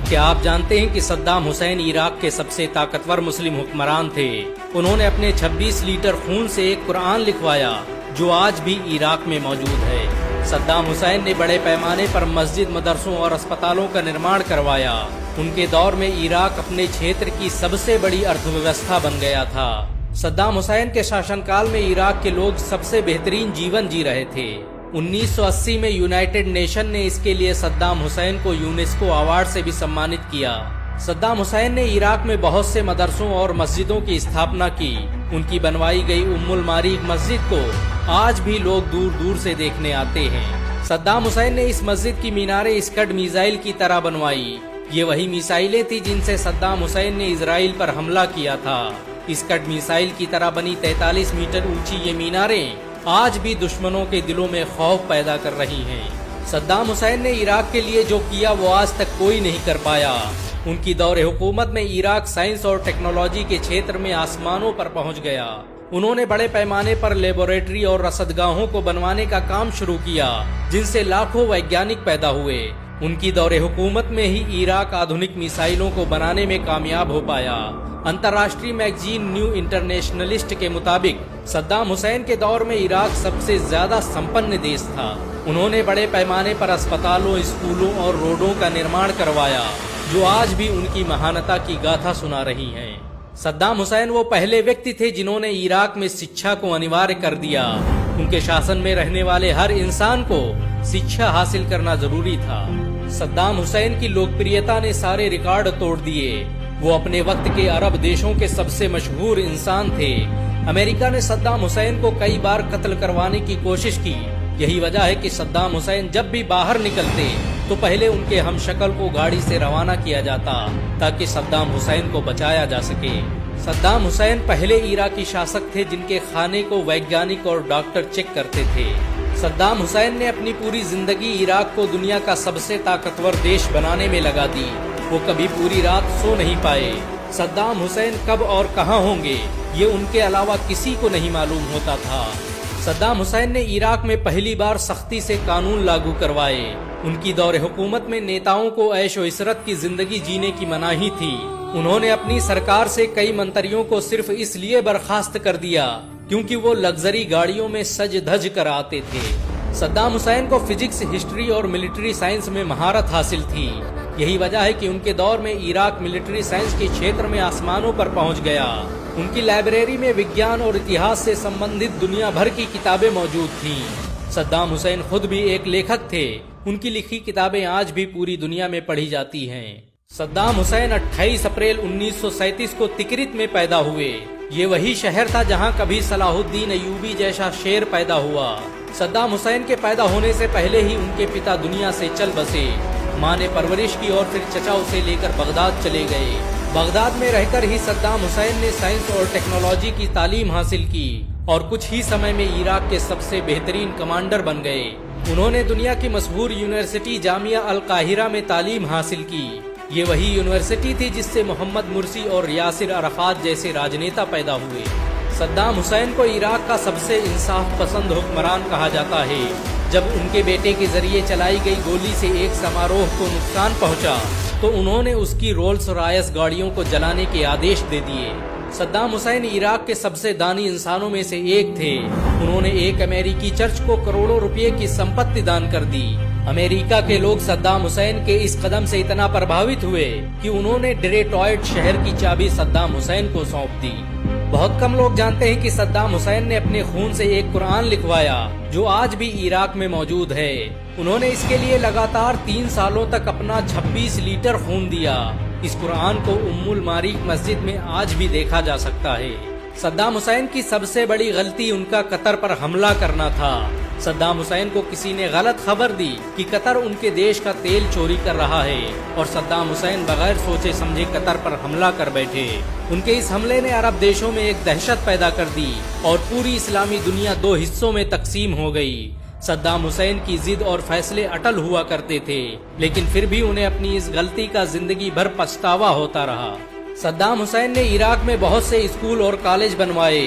کیا آپ جانتے ہیں کہ صدام حسین عراق کے سب سے طاقتور مسلم حکمران تھے؟ انہوں نے اپنے 26 لیٹر خون سے ایک قرآن لکھوایا جو آج بھی عراق میں موجود ہے۔ صدام حسین نے بڑے پیمانے پر مسجد، مدرسوں اور اسپتالوں کا نرمان کروایا۔ ان کے دور میں عراق اپنے چھیتر کی سب سے بڑی ارتھ ویوستھا بن گیا تھا۔ صدام حسین کے شاشن کال میں عراق کے لوگ سب سے بہترین جیون جی رہے تھے۔ 1980 میں یونائیٹڈ نیشن نے اس کے لیے صدام حسین کو یونیسکو ایوارڈ سے بھی سمانت کیا۔ صدام حسین نے عراق میں بہت سے مدرسوں اور مسجدوں کی استھاپنا کی۔ ان کی بنوائی گئی ام الماریخ مسجد کو آج بھی لوگ دور دور سے دیکھنے آتے ہیں۔ صدام حسین نے اس مسجد کی میناریں اسکڈ میزائل کی طرح بنوائی۔ یہ وہی میزائلیں تھیں جن سے صدام حسین نے اسرائیل پر حملہ کیا تھا۔ اسکڈ میزائل کی طرح بنی 43 میٹر اونچی یہ میناریں آج بھی دشمنوں کے دلوں میں خوف پیدا کر رہی ہیں۔ صدام حسین نے عراق کے لیے جو کیا وہ آج تک کوئی نہیں کر پایا۔ ان کی دور حکومت میں عراق سائنس اور ٹیکنالوجی کے چھیتر میں آسمانوں پر پہنچ گیا۔ انہوں نے بڑے پیمانے پر لیبارٹری اور رصدگاہوں کو بنوانے کا کام شروع کیا جن سے لاکھوں ویگیانک پیدا ہوئے۔ ان کی دور حکومت میں ہی عراق آدھنک میزائلوں کو بنانے میں کامیاب ہو پایا۔ انترراشٹری میگزین نیو انٹرنیشنلسٹ کے مطابق صدام حسین کے دور میں عراق سب سے زیادہ سمپن دیش تھا۔ انہوں نے بڑے پیمانے پر اسپتالوں، اسکولوں اور روڈوں کا نرمان کروایا جو آج بھی ان کی مہانتا کی گاتھا سنا رہی ہیں۔ صدام حسین وہ پہلے ویکتی تھے جنہوں نے عراق میں شکشا کو انوار کر دیا۔ ان کے شاسن میں رہنے والے ہر انسان کو شکشا حاصل کرنا ضروری تھا۔ صدام حسین کی لوکپریتا نے سارے ریکارڈ توڑ دیے۔ وہ اپنے وقت کے عرب دیشوں کے سب سے مشہور انسان تھے۔ امریکہ نے صدام حسین کو کئی بار قتل کروانے کی کوشش کی۔ یہی وجہ ہے کہ صدام حسین جب بھی باہر نکلتے تو پہلے ان کے ہم شکل کو گاڑی سے روانہ کیا جاتا تاکہ صدام حسین کو بچایا جا سکے۔ صدام حسین پہلے عراقی شاسک تھے جن کے کھانے کو ویگیانک اور ڈاکٹر چیک کرتے تھے۔ صدام حسین نے اپنی پوری زندگی عراق کو دنیا کا سب سے طاقتور دیش بنانے میں لگا دی۔ وہ کبھی پوری رات سو نہیں پائے۔ صدام حسین کب اور کہاں ہوں گے یہ ان کے علاوہ کسی کو نہیں معلوم ہوتا تھا۔ صدام حسین نے عراق میں پہلی بار سختی سے قانون لاگو کروائے۔ ان کی دور حکومت میں نیتاؤں کو عیش و عشرت کی زندگی جینے کی مناہی تھی۔ انہوں نے اپنی سرکار سے کئی منتریوں کو صرف اس لیے برخاست کر دیا کیونکہ وہ لگژری گاڑیوں میں سج دھج کر آتے تھے۔ صدام حسین کو فزکس، ہسٹری اور ملٹری سائنس میں مہارت حاصل تھی۔ یہی وجہ ہے کہ ان کے دور میں عراق ملٹری سائنس کے چھیتر میں آسمانوں پر پہنچ گیا۔ ان کی لائبریری میں وگیان اور اتہاس سے سمبندھت دنیا بھر کی کتابیں موجود تھیں۔ صدام حسین خود بھی ایک لیکھک تھے۔ ان کی لکھی کتابیں آج بھی پوری دنیا میں پڑھی جاتی ہیں۔ صدام حسین 28 اپریل 1937 کو تکرت میں پیدا ہوئے۔ یہ وہی شہر تھا جہاں کبھی صلاح الدین ایوبی جیسا شیر پیدا ہوا۔ صدام حسین کے پیدا ہونے سے پہلے ہی ان کے پتا دنیا سے چل بسے۔ ماں نے پرورش کی اور پھر چچا اسے لے کر بغداد چلے گئے۔ بغداد میں رہ کر ہی صدام حسین نے سائنس اور ٹیکنالوجی کی تعلیم حاصل کی اور کچھ ہی سمے میں عراق کے سب سے بہترین کمانڈر بن گئے۔ انہوں نے دنیا کی مشہور یونیورسٹی جامعہ القاہرہ میں تعلیم حاصل کی۔ یہ وہی یونیورسٹی تھی جس سے محمد مرسی اور یاسر عرفات جیسے راجنیتا پیدا ہوئے۔ صدام حسین کو عراق کا سب سے انصاف پسند حکمران کہا جاتا ہے۔ جب ان کے بیٹے کے ذریعے چلائی گئی گولی سے ایک سماروہ کو نقصان پہنچا تو انہوں نے اس کی رولز رائس گاڑیوں کو جلانے کے آدیش دے دیے۔ صدام حسین عراق کے سب سے دانی انسانوں میں سے ایک تھے۔ انہوں نے ایک امریکی چرچ کو کروڑوں روپے کی سمپتی دان کر دی۔ امریکہ کے لوگ صدام حسین کے اس قدم سے اتنا پربھاوت ہوئے کہ انہوں نے ڈیٹرائٹ شہر کی چابی صدام حسین کو سونپ دی۔ بہت کم لوگ جانتے ہیں کہ صدام حسین نے اپنے خون سے ایک قرآن لکھوایا جو آج بھی عراق میں موجود ہے۔ انہوں نے اس کے لیے لگاتار 3 سالوں تک اپنا 26 لیٹر خون دیا۔ اس قرآن کو ام الماریخ مسجد میں آج بھی دیکھا جا سکتا ہے۔ صدام حسین کی سب سے بڑی غلطی ان کا قطر پر حملہ کرنا تھا۔ صدام حسین کو کسی نے غلط خبر دی کہ قطر ان کے دیش کا تیل چوری کر رہا ہے اور صدام حسین بغیر سوچے سمجھے قطر پر حملہ کر بیٹھے۔ ان کے اس حملے نے عرب دیشوں میں ایک دہشت پیدا کر دی اور پوری اسلامی دنیا 2 حصوں میں تقسیم ہو گئی۔ صدام حسین کی ضد اور فیصلے اٹل ہوا کرتے تھے لیکن پھر بھی انہیں اپنی اس غلطی کا زندگی بھر پچھتاوا ہوتا رہا۔ صدام حسین نے عراق میں بہت سے اسکول اور کالج بنوائے۔